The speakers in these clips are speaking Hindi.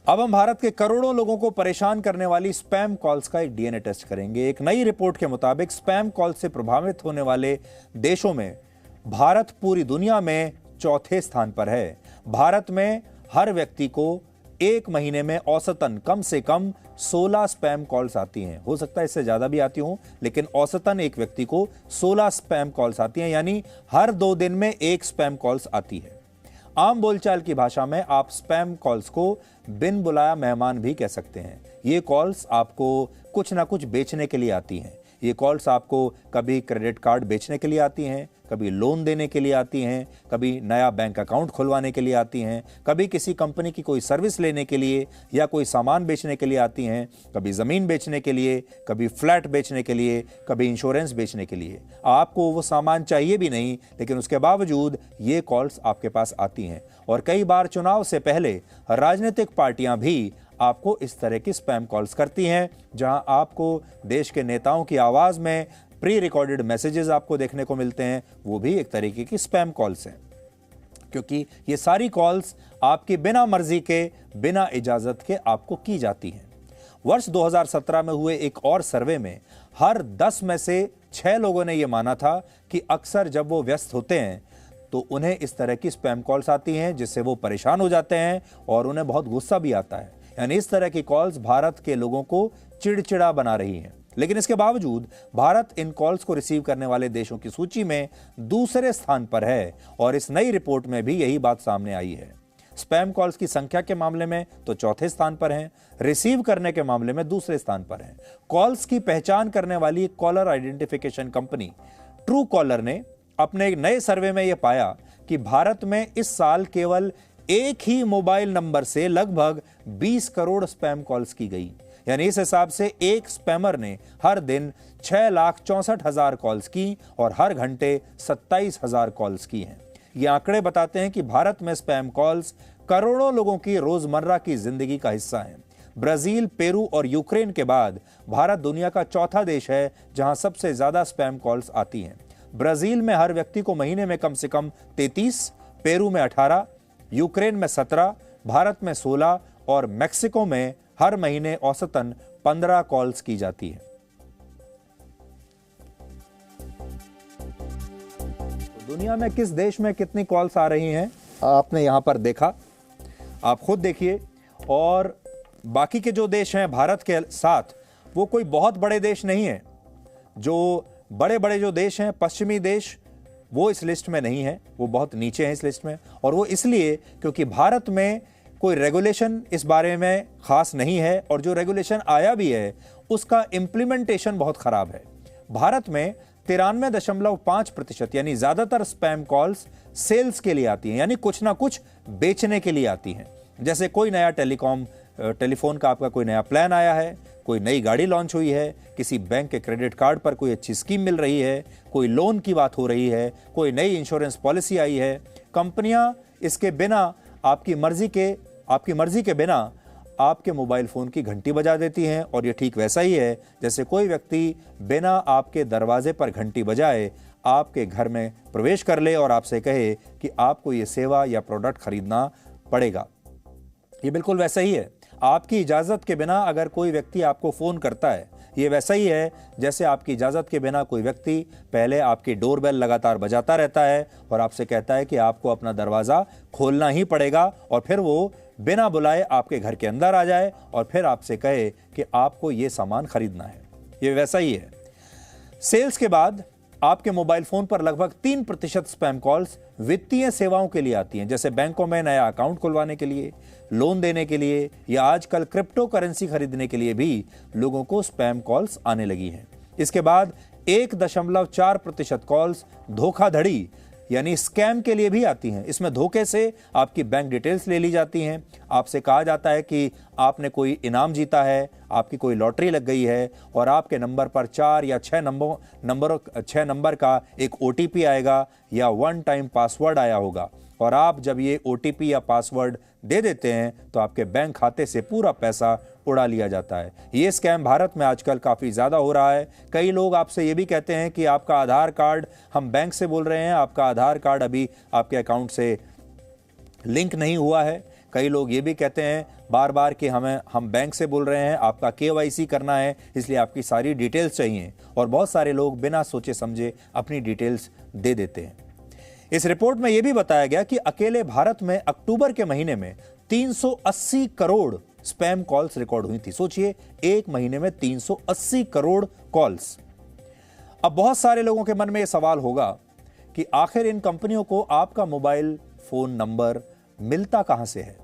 अब हम भारत के करोड़ों लोगों को परेशान करने वाली स्पैम कॉल्स का एक डीएनए टेस्ट करेंगे। एक नई रिपोर्ट के मुताबिक स्पैम कॉल से प्रभावित होने वाले देशों में भारत पूरी दुनिया में चौथे स्थान पर है। भारत में हर व्यक्ति को एक महीने में औसतन कम से कम 16 स्पैम कॉल्स आती हैं। हो सकता है इससे ज्यादा भी आती हों, लेकिन औसतन एक व्यक्ति को 16 स्पैम कॉल्स आती हैं, यानी हर 2 दिन में एक स्पैम कॉल्स आती है। आम बोलचाल की भाषा में आप स्पैम कॉल्स को बिन बुलाया मेहमान भी कह सकते हैं। ये कॉल्स आपको कुछ ना कुछ बेचने के लिए आती हैं। ये कॉल्स आपको कभी क्रेडिट कार्ड बेचने के लिए आती हैं, कभी लोन देने के लिए आती हैं, कभी नया बैंक अकाउंट खुलवाने के लिए आती हैं, कभी किसी कंपनी की कोई सर्विस लेने के लिए या कोई सामान बेचने के लिए आती हैं, कभी ज़मीन बेचने के लिए, कभी फ्लैट बेचने के लिए, कभी इंश्योरेंस बेचने के लिए। आपको वो सामान चाहिए भी नहीं, लेकिन उसके बावजूद ये कॉल्स आपके पास आती हैं। और कई बार चुनाव से पहले राजनीतिक पार्टियां भी आपको इस तरह की स्पैम कॉल्स करती हैं, जहां आपको देश के नेताओं की आवाज में प्री रिकॉर्डेड मैसेजेस आपको देखने को मिलते हैं। वो भी एक तरीके की स्पैम कॉल्स हैं, क्योंकि ये सारी कॉल्स आपकी बिना मर्जी के, बिना इजाजत के आपको की जाती हैं। वर्ष 2017 में हुए एक और सर्वे में हर 10 में से 6 लोगों ने यह माना था कि अक्सर जब वो व्यस्त होते हैं तो उन्हें इस तरह की स्पैम कॉल्स आती हैं, जिससे वो परेशान हो जाते हैं और उन्हें बहुत गुस्सा भी आता है। यानी इस तरह की कॉल्स भारत के लोगों को चिड़चिड़ा बना रही हैं। लेकिन इसके बावजूद भारत इन कॉल्स को रिसीव करने वाले देशों की सूची में दूसरे स्थान पर है, और इस नई रिपोर्ट में भी यही बात सामने आई है। स्पैम कॉल्स की संख्या के मामले में तो चौथे स्थान पर हैं, रिसीव करने के मामले में दूसरे स्थान पर हैं। कॉल्स की पहचान करने वाली caller identification company Truecaller ने अपने एक नए सर्वे में यह पाया कि भारत में इस साल केवल एक ही मोबाइल नंबर से लगभग 20 करोड़ स्पैम कॉल्स की गई। यानी इस हिसाब से एक स्पैमर ने हर दिन 6,64,000 कॉल्स की और हर घंटे 27,000 कॉल्स की हैं। ये आंकड़े बताते हैं कि भारत में स्पैम कॉल्स करोड़ों लोगों की रोजमर्रा की जिंदगी का हिस्सा हैं। ब्राजील, पेरू और यूक्रेन के बाद भारत दुनिया का चौथा देश है जहां सबसे ज्यादा स्पैम कॉल्स आती हैं। ब्राजील में हर व्यक्ति को महीने में कम से कम 33, पेरू में 18, यूक्रेन में 17, भारत में 16 और मेक्सिको में हर महीने औसतन 15 कॉल्स की जाती है। दुनिया में किस देश में कितनी कॉल्स आ रही हैं आपने यहां पर देखा, आप खुद देखिए। और बाकी के जो देश हैं भारत के साथ, वो कोई बहुत बड़े देश नहीं है। जो बड़े बड़े जो देश हैं, पश्चिमी देश, वो इस लिस्ट में नहीं है, वो बहुत नीचे हैं इस लिस्ट में। और वो इसलिए क्योंकि भारत में कोई रेगुलेशन इस बारे में खास नहीं है, और जो रेगुलेशन आया भी है उसका इंप्लीमेंटेशन बहुत खराब है। भारत में 93.5% यानी ज्यादातर स्पैम कॉल्स सेल्स के लिए आती हैं, यानी कुछ ना कुछ बेचने के लिए आती हैं। जैसे कोई नया टेलीफोन का आपका कोई नया प्लान आया है, कोई नई गाड़ी लॉन्च हुई है, किसी बैंक के क्रेडिट कार्ड पर कोई अच्छी स्कीम मिल रही है, कोई लोन की बात हो रही है, कोई नई इंश्योरेंस पॉलिसी आई है। कंपनियां इसके बिना आपकी मर्जी के बिना आपके मोबाइल फोन की घंटी बजा देती हैं। और ये ठीक वैसा ही है जैसे कोई व्यक्ति बिना आपके दरवाजे पर घंटी बजाए आपके घर में प्रवेश कर ले और आपसे कहे कि आपको ये सेवा या प्रोडक्ट खरीदना पड़ेगा। ये बिल्कुल वैसा ही है। आपकी इजाजत के बिना अगर कोई व्यक्ति आपको फोन करता है, ये वैसा ही है जैसे आपकी इजाजत के बिना कोई व्यक्ति पहले आपकी डोरबेल लगातार बजाता रहता है और आपसे कहता है कि आपको अपना दरवाजा खोलना ही पड़ेगा, और फिर वो बिना बुलाए आपके घर के अंदर आ जाए और फिर आपसे कहे कि आपको ये सामान खरीदना है। ये वैसा ही है। सेल्स के बाद आपके मोबाइल फोन पर लगभग 3% स्पैम कॉल्स वित्तीय सेवाओं के लिए आती हैं, जैसे बैंकों में नया अकाउंट खुलवाने के लिए, लोन देने के लिए, या आजकल क्रिप्टो करेंसी खरीदने के लिए भी लोगों को स्पैम कॉल्स आने लगी हैं। इसके बाद 1.4% कॉल्स धोखाधड़ी यानी स्कैम के लिए भी आती हैं। इसमें धोखे से आपकी बैंक डिटेल्स ले ली जाती हैं। आपसे कहा जाता है कि आपने कोई इनाम जीता है, आपकी कोई लॉटरी लग गई है, और आपके नंबर पर 4 या 6 नंबर का एक ओटीपी आएगा या 1 टाइम पासवर्ड आया होगा। और आप जब ये ओटीपी या पासवर्ड दे देते हैं तो आपके बैंक खाते से पूरा पैसा उड़ा लिया जाता है। ये स्कैम भारत में आजकल काफ़ी ज़्यादा हो रहा है। कई लोग आपसे ये भी कहते हैं कि आपका आधार कार्ड, हम बैंक से बोल रहे हैं, आपका आधार कार्ड अभी आपके अकाउंट से लिंक नहीं हुआ है। कई लोग ये भी कहते हैं बार बार कि हम बैंक से बोल रहे हैं, आपका KYC करना है, इसलिए आपकी सारी डिटेल्स चाहिए, और बहुत सारे लोग बिना सोचे समझे अपनी डिटेल्स दे देते हैं। इस रिपोर्ट में यह भी बताया गया कि अकेले भारत में अक्टूबर के महीने में 380 करोड़ स्पैम कॉल्स रिकॉर्ड हुई थी। सोचिए, एक महीने में 380 करोड़ कॉल्स। अब बहुत सारे लोगों के मन में यह सवाल होगा कि आखिर इन कंपनियों को आपका मोबाइल फोन नंबर मिलता कहां से है।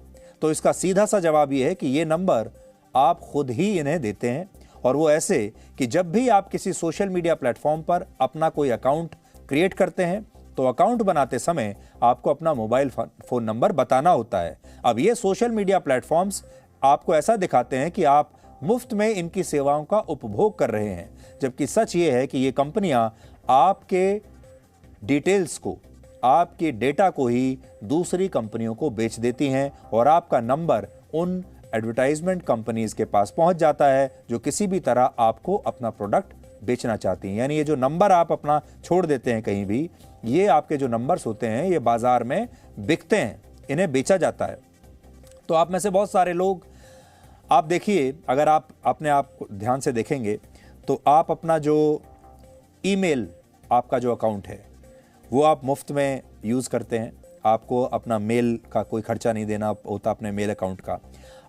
तो इसका सीधा सा जवाब यह है कि यह नंबर आप खुद ही इन्हें देते हैं, और वो ऐसे कि जब भी आप किसी सोशल मीडिया प्लेटफॉर्म पर अपना कोई अकाउंट क्रिएट करते हैं तो अकाउंट बनाते समय आपको अपना मोबाइल फोन नंबर बताना होता है। अब ये सोशल मीडिया प्लेटफॉर्म्स आपको ऐसा दिखाते हैं कि आप मुफ्त में इनकी सेवाओं का उपभोग कर रहे हैं, जबकि सच ये है कि ये कंपनियां आपके डिटेल्स को, आपके डेटा को ही दूसरी कंपनियों को बेच देती हैं, और आपका नंबर उन एडवर्टाइजमेंट कंपनीज के पास पहुंच जाता है जो किसी भी तरह आपको अपना प्रोडक्ट बेचना चाहती हैं। यानी ये जो नंबर आप अपना छोड़ देते हैं कहीं भी, ये आपके जो नंबर्स होते हैं ये बाजार में बिकते हैं, इन्हें बेचा जाता है। तो आप में से बहुत सारे लोग, आप देखिए, अगर आप अपने आप को ध्यान से देखेंगे तो आप अपना जो ईमेल, आपका जो अकाउंट है वो आप मुफ्त में यूज़ करते हैं। आपको अपना मेल का कोई खर्चा नहीं देना होता अपने मेल अकाउंट का।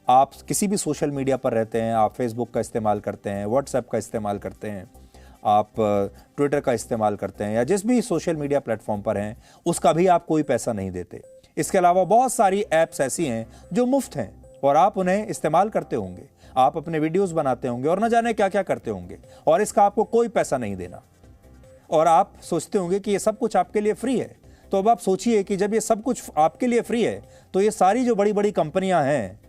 आप किसी भी सोशल मीडिया पर रहते हैं, आप फेसबुक का इस्तेमाल करते हैं, व्हाट्सएप का इस्तेमाल करते हैं, आप ट्विटर का इस्तेमाल करते हैं, या जिस भी सोशल मीडिया प्लेटफॉर्म पर हैं उसका भी आप कोई पैसा नहीं देते। इसके अलावा बहुत सारी ऐप्स ऐसी हैं जो मुफ्त हैं और आप उन्हें इस्तेमाल करते होंगे, आप अपने वीडियोस बनाते होंगे और न जाने क्या क्या करते होंगे, और इसका आपको कोई पैसा नहीं देना, और आप सोचते होंगे कि ये सब कुछ आपके लिए फ्री है। तो अब आप सोचिए कि जब ये सब कुछ आपके लिए फ्री है तो ये सारी जो बड़ी बड़ी कंपनियां हैं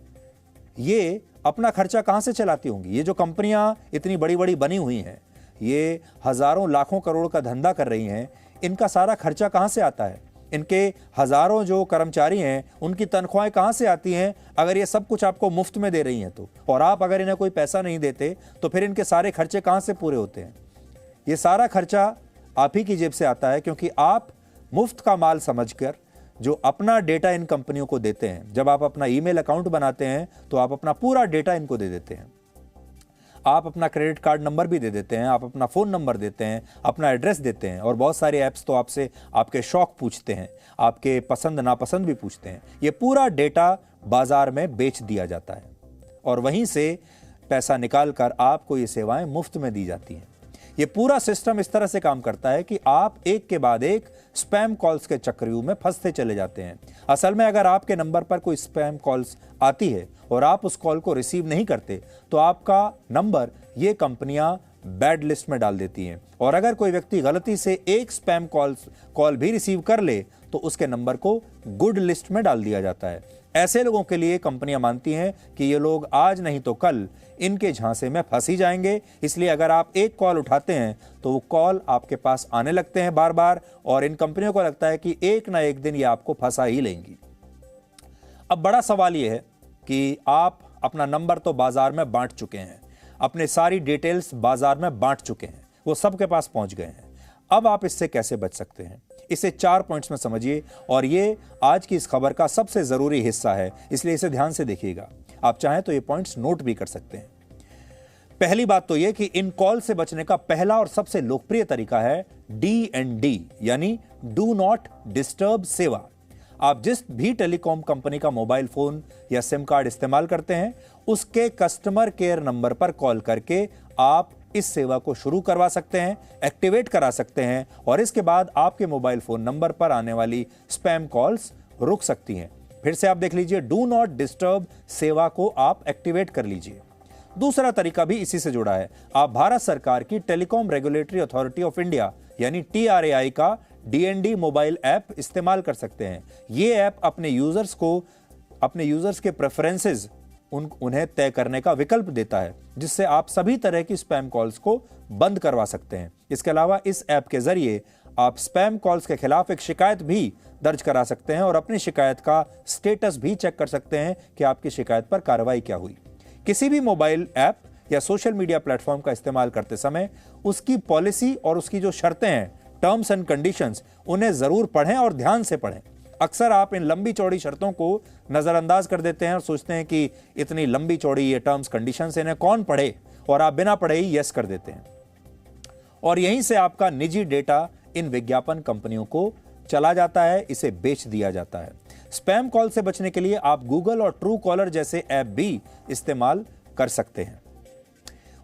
ये अपना खर्चा कहां से चलाती होंगी। ये जो कंपनियां इतनी बड़ी बड़ी बनी हुई हैं, ये हजारों लाखों करोड़ का धंधा कर रही हैं, इनका सारा खर्चा कहां से आता है। इनके हजारों जो कर्मचारी हैं उनकी तनख्वाहें कहां से आती हैं अगर ये सब कुछ आपको मुफ्त में दे रही हैं तो। और आप अगर इन्हें कोई पैसा नहीं देते तो फिर इनके सारे खर्चे कहां से पूरे होते हैं। ये सारा खर्चा आप ही की जेब से आता है, क्योंकि आप मुफ्त का माल समझकर जो अपना डेटा इन कंपनियों को देते हैं। जब आप अपना ईमेल अकाउंट बनाते हैं तो आप अपना पूरा डेटा इनको दे देते हैं। आप अपना क्रेडिट कार्ड नंबर भी दे देते हैं, आप अपना फ़ोन नंबर देते हैं, अपना एड्रेस देते हैं, और बहुत सारे ऐप्स तो आपसे आपके शौक पूछते हैं, आपके पसंद नापसंद भी पूछते हैं। ये पूरा डेटा बाजार में बेच दिया जाता है और वहीं से पैसा निकाल कर आपको ये सेवाएं मुफ्त में दी जाती हैं। ये पूरा सिस्टम इस तरह से काम करता है कि आप एक के बाद एक स्पैम कॉल्स के चक्रव्यूह में फंसते चले जाते हैं। असल में अगर आपके नंबर पर कोई स्पैम कॉल्स आती है और आप उस कॉल को रिसीव नहीं करते तो आपका नंबर ये कंपनियां बैड लिस्ट में डाल देती हैं, और अगर कोई व्यक्ति गलती से एक स्पैम कॉल भी रिसीव कर ले तो उसके नंबर को गुड लिस्ट में डाल दिया जाता है। ऐसे लोगों के लिए कंपनियां मानती हैं कि ये लोग आज नहीं तो कल इनके झांसे में फंस ही जाएंगे, इसलिए अगर आप एक कॉल उठाते हैं तो वो कॉल आपके पास आने लगते हैं बार बार, और इन कंपनियों को लगता है कि एक ना एक दिन ये आपको फंसा ही लेंगी। अब बड़ा सवाल ये है कि आप अपना नंबर तो बाजार में बांट चुके हैं, अपने सारी डिटेल्स बाजार में बांट चुके हैं, वो सबके पास पहुंच गए हैं। अब आप इससे कैसे बच सकते हैं, इसे 4 पॉइंट्स में समझिए, और ये आज की इस खबर का सबसे जरूरी हिस्सा है, इसलिए इसे ध्यान से देखिएगा। आप चाहें तो ये पॉइंट्स नोट भी कर सकते हैं। पहली बात तो ये कि इन कॉल से बचने का पहला और सबसे लोकप्रिय तरीका है DND, यानी डू नॉट डिस्टर्ब सेवा। आप जिस भी टेलीकॉम कंपनी का मोबाइल फोन या सिम कार्ड इस्तेमाल करते हैं उसके कस्टमर केयर नंबर पर कॉल करके आप इस सेवा को शुरू करवा सकते हैं, एक्टिवेट करा सकते हैं, और इसके बाद आपके मोबाइल फोन नंबर पर आने वाली स्पैम कॉल्स रुक सकती हैं। फिर से आप देख लीजिए, डू नॉट डिस्टर्ब सेवा को आप एक्टिवेट कर लीजिए। दूसरा तरीका भी इसी से जुड़ा है। आप भारत सरकार की telecom regulatory authority of India यानी TRAI का DND मोबाइल ऐप इस्तेमाल कर सकते हैं। ये ऐप अपने यूजर्स के प्रेफरेंसेस उन्हें तय करने का विकल्प देता है, जिससे आप सभी तरह की स्पैम कॉल्स को बंद करवा सकते हैं। इसके अलावा इस ऐप के जरिए आप स्पैम कॉल्स के खिलाफ एक शिकायत भी दर्ज करा सकते हैं और अपनी शिकायत का स्टेटस भी चेक कर सकते हैं कि आपकी शिकायत पर कार्रवाई क्या हुई। किसी भी मोबाइल ऐप या सोशल मीडिया प्लेटफॉर्म का इस्तेमाल करते समय उसकी पॉलिसी और उसकी जो शर्तें हैं, टर्म्स एंड कंडीशंस, उन्हें जरूर पढ़ें और ध्यान से पढ़ें। अक्सर आप इन लंबी चौड़ी शर्तों को नजरअंदाज कर देते हैं और सोचते हैं कि इतनी लंबी चौड़ी ये टर्म्स कंडीशंस इन्हें कौन पढ़े, और आप बिना पढ़े ही यस कर देते हैं। और यहीं से आपका निजी डेटा इन विज्ञापन कंपनियों को चला जाता है, इसे बेच दिया जाता है। स्पैम कॉल से बचने के लिए आप गूगल और ट्रू कॉलर जैसे ऐप भी इस्तेमाल कर सकते हैं।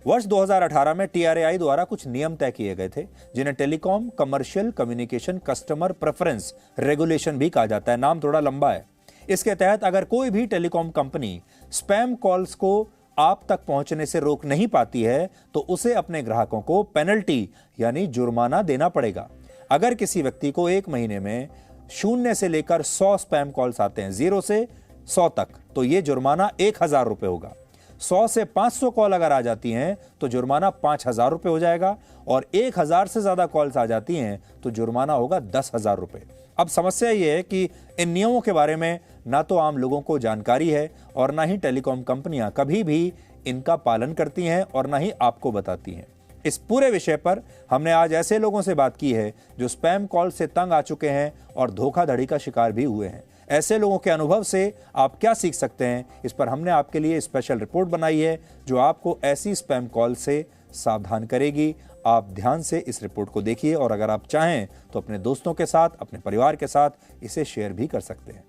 वर्ष 2018 में TRAI द्वारा कुछ नियम तय किए गए थे, जिन्हें telecom commercial communication customer preference regulation भी कहा जाता है। नाम थोड़ा लंबा है। इसके तहत अगर कोई भी टेलीकॉम कंपनी स्पैम कॉल्स को आप तक पहुंचने से रोक नहीं पाती है तो उसे अपने ग्राहकों को पेनल्टी यानी जुर्माना देना पड़ेगा। अगर किसी व्यक्ति को एक महीने में 0 से लेकर 100 स्पैम कॉल्स आते हैं, 0 से 100 तक, तो यह जुर्माना 1000 रुपए होगा। 100 से 500 कॉल अगर आ जाती हैं तो जुर्माना 5000 रुपए हो जाएगा, और 1000 से ज्यादा कॉल्स आ जाती हैं तो जुर्माना होगा 10,000 रुपए। अब समस्या यह है कि इन नियमों के बारे में ना तो आम लोगों को जानकारी है और ना ही टेलीकॉम कंपनियां कभी भी इनका पालन करती हैं और ना ही आपको बताती हैं। इस पूरे विषय पर हमने आज ऐसे लोगों से बात की है जो स्पैम कॉल से तंग आ चुके हैं और धोखाधड़ी का शिकार भी हुए हैं। ऐसे लोगों के अनुभव से आप क्या सीख सकते हैं, इस पर हमने आपके लिए स्पेशल रिपोर्ट बनाई है जो आपको ऐसी स्पैम कॉल से सावधान करेगी। आप ध्यान से इस रिपोर्ट को देखिए और अगर आप चाहें तो अपने दोस्तों के साथ, अपने परिवार के साथ इसे शेयर भी कर सकते हैं।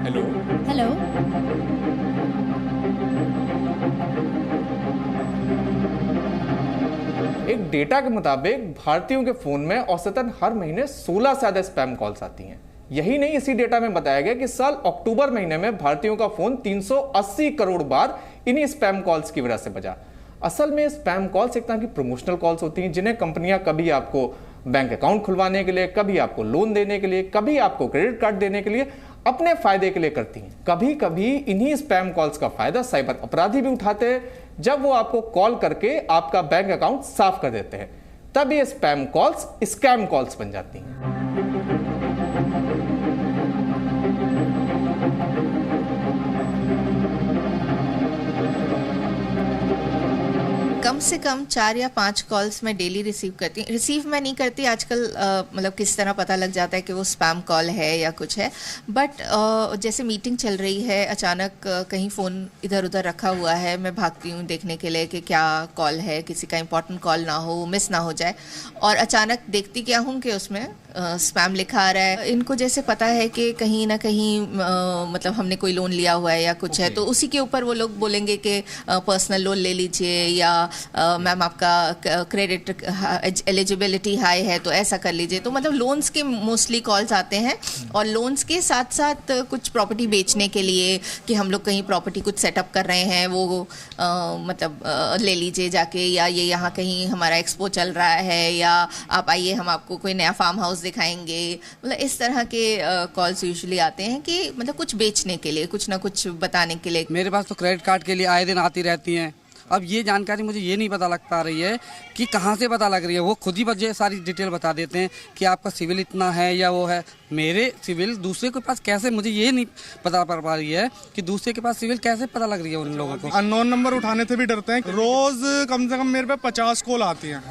Hello hello. एक डेटा के मुताबिक भारतीयों के फोन में औसतन हर महीने 16 से ज्यादा स्पैम कॉल्स आती हैं। यही नहीं, इसी डेटा में बताया गया कि साल अक्टूबर महीने में भारतीयों का फोन 380 करोड़ बार इन्हीं स्पैम कॉल्स की वजह से बजा। असल में स्पैम कॉल्स एक तरह की प्रमोशनल कॉल्स होती हैं, जिन्हें कंपनियां कभी आपको बैंक अकाउंट खुलवाने के लिए, कभी आपको लोन देने के लिए, कभी आपको क्रेडिट कार्ड देने के लिए अपने फायदे के लिए करती हैं। कभी कभी इन्हीं स्पैम कॉल्स का फायदा साइबर अपराधी भी उठाते हैं, जब वो आपको कॉल करके आपका बैंक अकाउंट साफ कर देते हैं, तब ये स्पैम कॉल्स स्कैम कॉल्स बन जाती हैं। कम से कम 4 या 5 कॉल्स मैं डेली रिसीव करती हूँ। रिसीव मैं नहीं करती आजकल, मतलब किस तरह पता लग जाता है कि वो स्पैम कॉल है या कुछ है। बट जैसे मीटिंग चल रही है, अचानक कहीं फ़ोन इधर उधर रखा हुआ है, मैं भागती हूँ देखने के लिए कि क्या कॉल है, किसी का इंपॉर्टेंट कॉल ना हो, मिस ना हो जाए, और अचानक देखती क्या हूँ कि उसमें स्पैम लिखा आ रहा है। इनको जैसे पता है कि कहीं ना कहीं मतलब हमने कोई लोन लिया हुआ है या कुछ है, तो उसी के ऊपर वो लोग बोलेंगे कि पर्सनल लोन ले लीजिए, या मैम आपका क्रेडिट एलिजिबिलिटी हाई है तो ऐसा कर लीजिए। तो मतलब लोन्स के मोस्टली कॉल्स आते हैं, और लोन्स के साथ साथ कुछ प्रॉपर्टी बेचने के लिए कि हम लोग कहीं प्रॉपर्टी कुछ सेटअप कर रहे हैं, वो मतलब ले लीजिए जाके, या ये यहाँ कहीं हमारा एक्सपो चल रहा है, या आप आइए हम आपको कोई नया फार्म हाउस दिखाएंगे। मतलब इस तरह के कॉल्स यूजुअली आते हैं कि मतलब कुछ बेचने के लिए, कुछ ना कुछ बताने के लिए। मेरे पास तो क्रेडिट कार्ड के लिए आए दिन आती रहती हैं। अब ये जानकारी मुझे ये नहीं पता लग पा रही है कि कहाँ से पता लग रही है। वो खुद ही मुझे सारी डिटेल बता देते हैं कि आपका सिविल इतना है या वो है। मेरे सिविल दूसरे के पास कैसे, मुझे ये नहीं पता पड़ पा रही है कि दूसरे के पास सिविल कैसे पता लग रही है उन लोगों को। अननोन नंबर उठाने से भी डरते हैं। रोज कम से कम मेरे पे 50 कॉल आती हैं।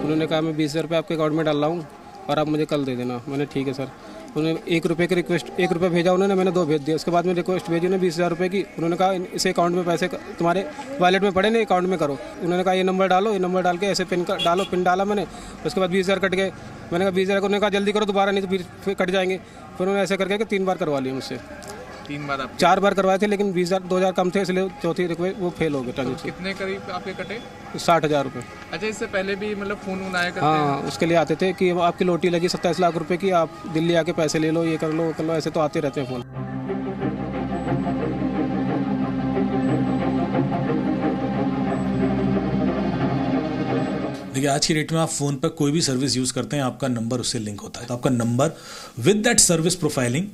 उन्होंने कहा मैं 20,000 रुपये आपके अकाउंट में डाल रहा हूँ और आप मुझे कल दे देना। मैंने ठीक है सर। उन्होंने 1 रुपये की रिक्वेस्ट, 1 रुपये भेजा उन्होंने, मैंने 2 भेज दिया। उसके बाद में रिक्वेस्ट भेजी उन्होंने 20,000 रुपये की। उन्होंने कहा इस अकाउंट में पैसे तुम्हारे वॉलेट में पड़े नहीं, अकाउंट में करो। उन्होंने कहा ये नंबर डालो, ये नंबर डाल के ऐसे पिन डालो। पिन डाला मैंने, उसके बाद 20,000 कट गए। मैंने कहा 20,000, उन्होंने कहा जल्दी करो दोबारा नहीं तो फिर कट जाएंगे। फिर उन्होंने ऐसे करके 3 बार करवा लिया मुझसे। 3 बार? 4 बार करवाए थे, लेकिन 20,000 2,000 कम थे, इसलिए चौथी रिक्वेस्ट वो फेल हो गए। ट्रांजेक्शन कितने करीब आपके कटे? 60,000 रुपये। अच्छा, इससे पहले भी मतलब फोन आया करते हाँ, उसके लिए आते थे कि आपकी लोटी लगी 27 लाख रुपए की, आप दिल्ली आके पैसे ले लो, ये कर लो, वो कर लो। ऐसे तो आते रहते हैं फ़ोन। देखिए, आज की डेट में आप फ़ोन पर कोई भी सर्विस यूज़ करते हैं, आपका नंबर उससे लिंक होता है, तो आपका number with that service profiling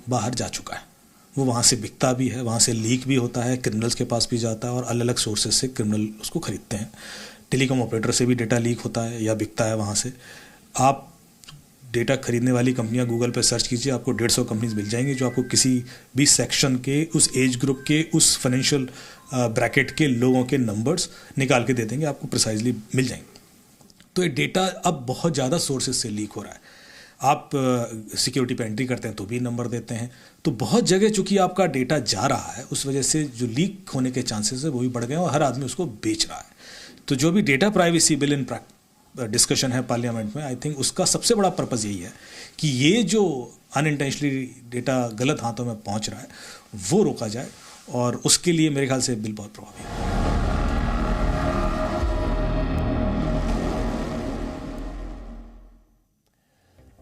बाहर जा चुका है। वो वहाँ से बिकता भी है, वहाँ से लीक भी होता है, क्रिमिनल्स के पास भी जाता है और अलग अलग सोर्सेज से क्रिमिनल उसको खरीदते हैं। टेलीकॉम ऑपरेटर से भी डेटा लीक होता है या बिकता है वहाँ से। आप डेटा खरीदने वाली कंपनियां गूगल पे सर्च कीजिए, आपको 150 कंपनीज मिल जाएंगी जो आपको किसी भी सेक्शन के, उस एज ग्रुप के, उस फाइनेंशियल ब्रैकेट के लोगों के नंबर्स निकाल के दे देंगे, आपको प्रिसाइजली मिल जाएंगे। तो ये डेटा अब बहुत ज़्यादा सोर्सेज से लीक हो रहा है। आप सिक्योरिटी पे एंट्री करते हैं तो भी नंबर देते हैं, तो बहुत जगह चूंकि आपका डेटा जा रहा है, उस वजह से जो लीक होने के चांसेस है वो भी बढ़ गए और हर आदमी उसको बेच रहा है। तो जो भी data privacy bill in discussion है पार्लियामेंट में, आई थिंक उसका सबसे बड़ा पर्पज़ यही है कि ये जो अनइंटेंशनली डेटा गलत हाथों में पहुंच रहा है वो रोका जाए, और उसके लिए मेरे ख्याल से बिल बहुत प्रभावी है।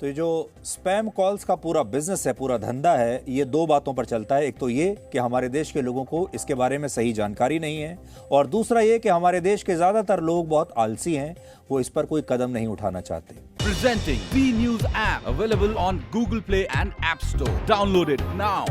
तो ये जो स्पैम कॉल्स का पूरा बिजनेस है, पूरा धंधा है, ये दो बातों पर चलता है। एक तो ये कि हमारे देश के लोगों को इसके बारे में सही जानकारी नहीं है, और दूसरा ये कि हमारे देश के ज्यादातर लोग बहुत आलसी हैं, वो इस पर कोई कदम नहीं उठाना चाहते। Presenting B News app available on Google Play and App Store. Download it now.